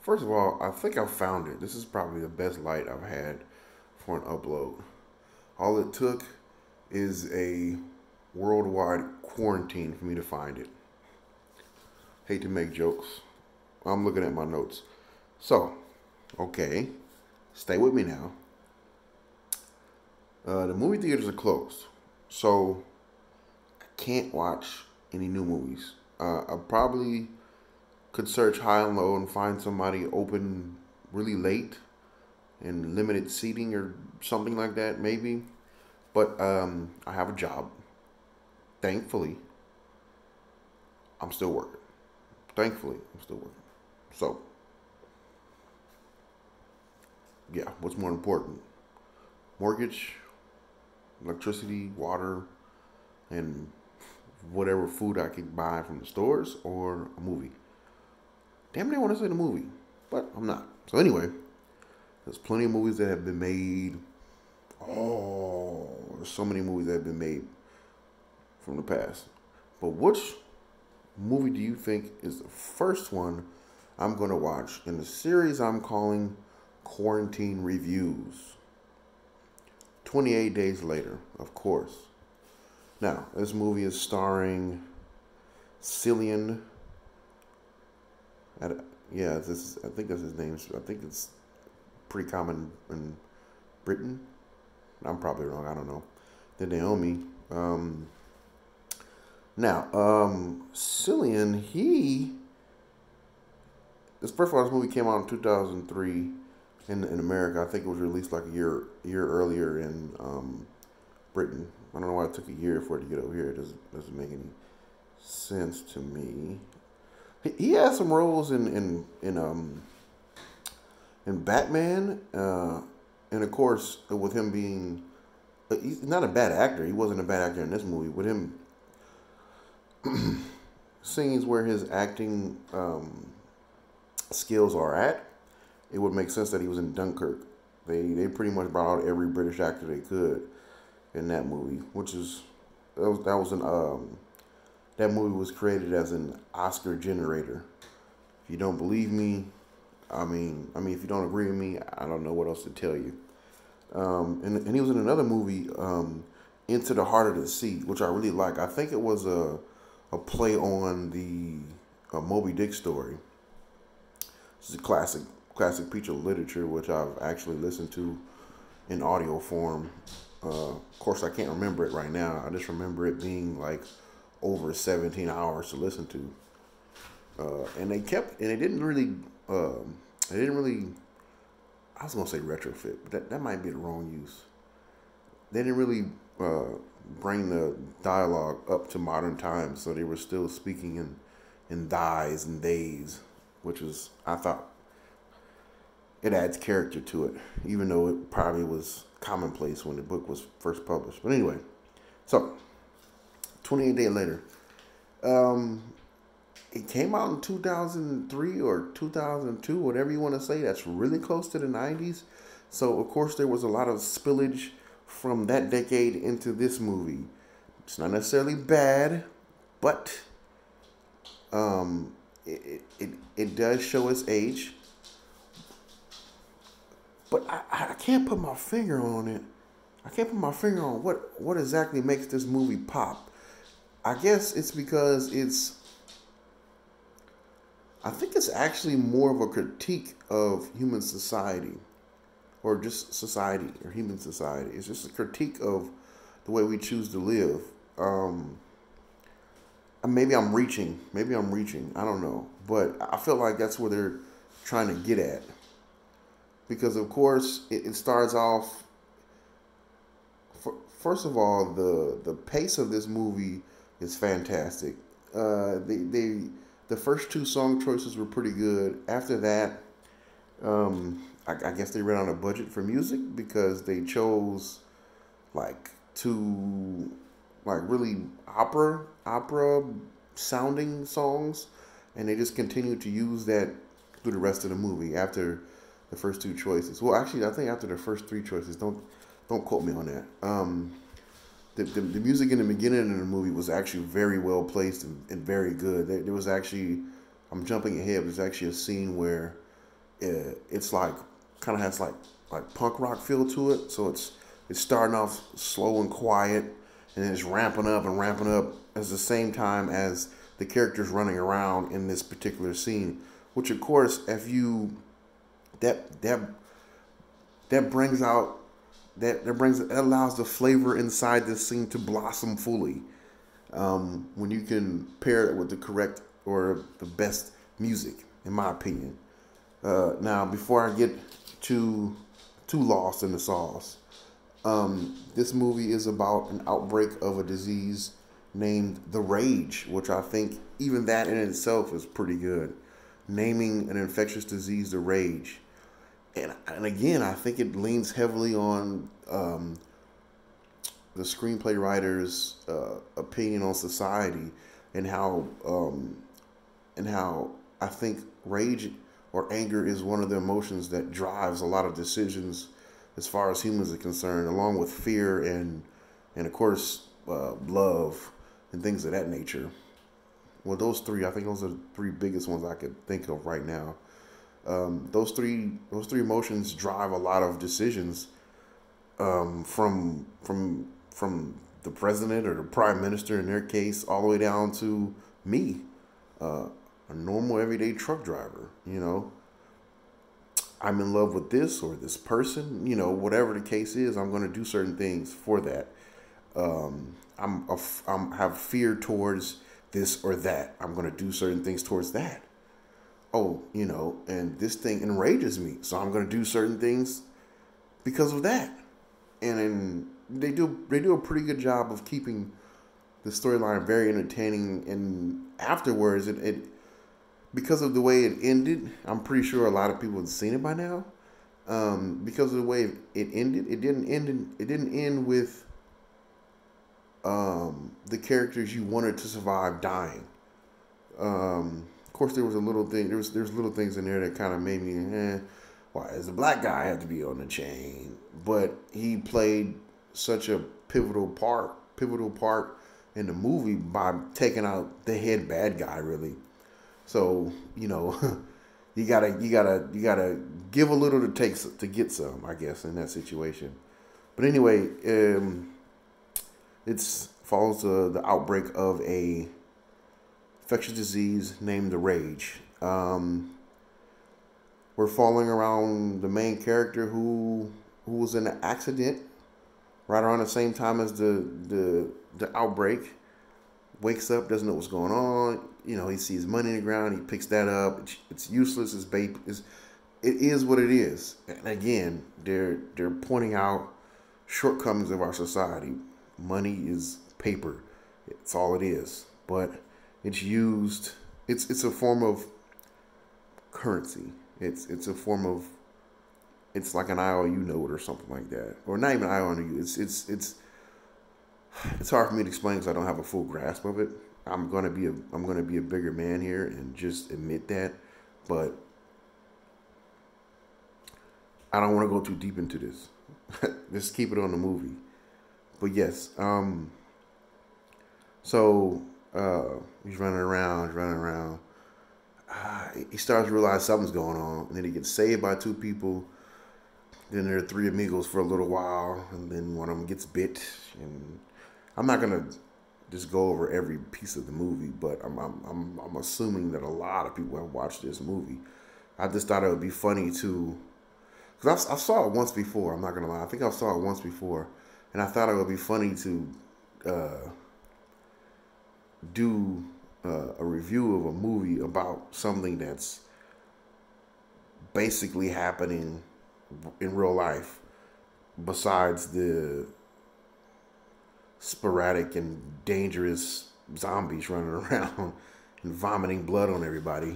First of all, I think I found it. This is probably the best light I've had for an upload. All it took is a worldwide quarantine for me to find it. Hate to make jokes. I'm looking at my notes. So, okay, stay with me now. The movie theaters are closed, so I can't watch any new movies. I probably could search high and low and find somebody open really late and limited seating or something like that, maybe. But I have a job. Thankfully, I'm still working. Thankfully, I'm still working. So, yeah, what's more important? Mortgage, electricity, water, and whatever food I could buy from the stores, or a movie. Damn, I want to say the movie, but I'm not. So anyway, there's plenty of movies that have been made. Oh, there's so many movies that have been made from the past. But which movie do you think is the first one I'm going to watch in the series I'm calling Quarantine Reviews? 28 Days Later, of course. Now, this movie is starring Cillian. I think that's his name. I think it's pretty common in Britain. I'm probably wrong. I don't know. The Naomie. Cillian, this first of all, this movie came out in 2003 in America. I think it was released like a year earlier in Britain. I don't know why it took a year for it to get over here. It doesn't make any sense to me. He had some roles in Batman, and of course with him being he's not a bad actor. He wasn't a bad actor in this movie. With him, scenes where his acting skills are at, it would make sense that he was in Dunkirk. They pretty much brought out every British actor they could in that movie, which is that movie was created as an Oscar generator. If you don't believe me, if you don't agree with me, I don't know what else to tell you. And he was in another movie, Into the Heart of the Sea, which I really like. I think it was a play on the Moby Dick story. It's a classic piece of literature, which I've actually listened to in audio form. Of course, I can't remember it right now. I just remember it being like over 17 hours to listen to. And they didn't really, I was going to say retrofit, but that might be the wrong use. They didn't really bring the dialogue up to modern times, so they were still speaking in thys and theys, which was, I thought, it adds character to it, even though it probably was commonplace when the book was first published. But anyway, so 28 Days Later. It came out in 2003 or 2002, whatever you want to say. That's really close to the 90s. So, of course, there was a lot of spillage from that decade into this movie. It's not necessarily bad, but it does show its age. But I can't put my finger on it. I can't put my finger on what exactly makes this movie pop. I guess it's because I think it's actually more of a critique of human society, or just society, or human society. It's just a critique of the way we choose to live. Maybe I'm reaching. I don't know. But I feel like that's where they're trying to get at. Because, of course, it starts off. First of all, the pace of this movie is fantastic. The first two song choices were pretty good. After that, I guess they ran out of budget for music because they chose really opera sounding songs, and they just continued to use that through the rest of the movie after the first two choices. Well, actually, I think after the first three choices. Don't quote me on that. The music in the beginning of the movie was actually very well placed and very good. There was actually, I'm jumping ahead, there's actually a scene where it's like kind of has like punk rock feel to it. So it's starting off slow and quiet, and then it's ramping up and ramping up at the same time as the characters running around in this particular scene. Which of course, if you that brings out that allows the flavor inside this scene to blossom fully. When you can pair it with the correct or the best music, in my opinion. Now, before I get too lost in the sauce, this movie is about an outbreak of a disease named the Rage, which I think even that in itself is pretty good. Naming an infectious disease the Rage. And again, I think it leans heavily on the screenplay writer's opinion on society and how I think rage or anger is one of the emotions that drives a lot of decisions as far as humans are concerned, along with fear and of course love and things of that nature. Well, those three, I think those are the three biggest ones I could think of right now. Those three emotions drive a lot of decisions from the president or the prime minister in their case, all the way down to me, a normal everyday truck driver. You know, I'm in love with this or this person. You know, whatever the case is, I'm going to do certain things for that. I'm have fear towards this or that. I'm going to do certain things towards that. Oh, you know, and this thing enrages me, so I'm going to do certain things because of that. And they do a pretty good job of keeping the storyline very entertaining. And afterwards, it because of the way it ended, I'm pretty sure a lot of people have seen it by now. Because of the way it ended, it didn't end with the characters you wanted to survive dying. Of course, there was a little thing. There's little things in there that kind of made me, why does the black guy have to be on the chain? But he played such a pivotal part in the movie by taking out the head bad guy, really. So, you know, you gotta give a little to get some, I guess, in that situation. But anyway, it follows the outbreak of a infectious disease named the Rage. We're following around the main character who was in an accident right around the same time as the outbreak. Wakes up, doesn't know what's going on. You know, he sees money in the ground. He picks that up. It's useless. It is what it is. And again, they're pointing out shortcomings of our society. Money is paper. It's all it is. But it's used. It's a form of currency. It's a form of. It's like an IOU note or something like that, or not even an IOU. It's hard for me to explain because I don't have a full grasp of it. I'm gonna be a bigger man here and just admit that, but I don't want to go too deep into this. Just keep it on the movie. But yes, so he's running around. He starts to realize something's going on, and then he gets saved by two people. Then there are three amigos for a little while, and then one of them gets bit. And I'm not gonna just go over every piece of the movie, but I'm assuming that a lot of people have watched this movie. I just thought it would be funny to, because I saw it once before. I'm not gonna lie, I think I saw it once before, and I thought it would be funny to do a review of a movie about something that's basically happening in real life, besides the sporadic and dangerous zombies running around and vomiting blood on everybody.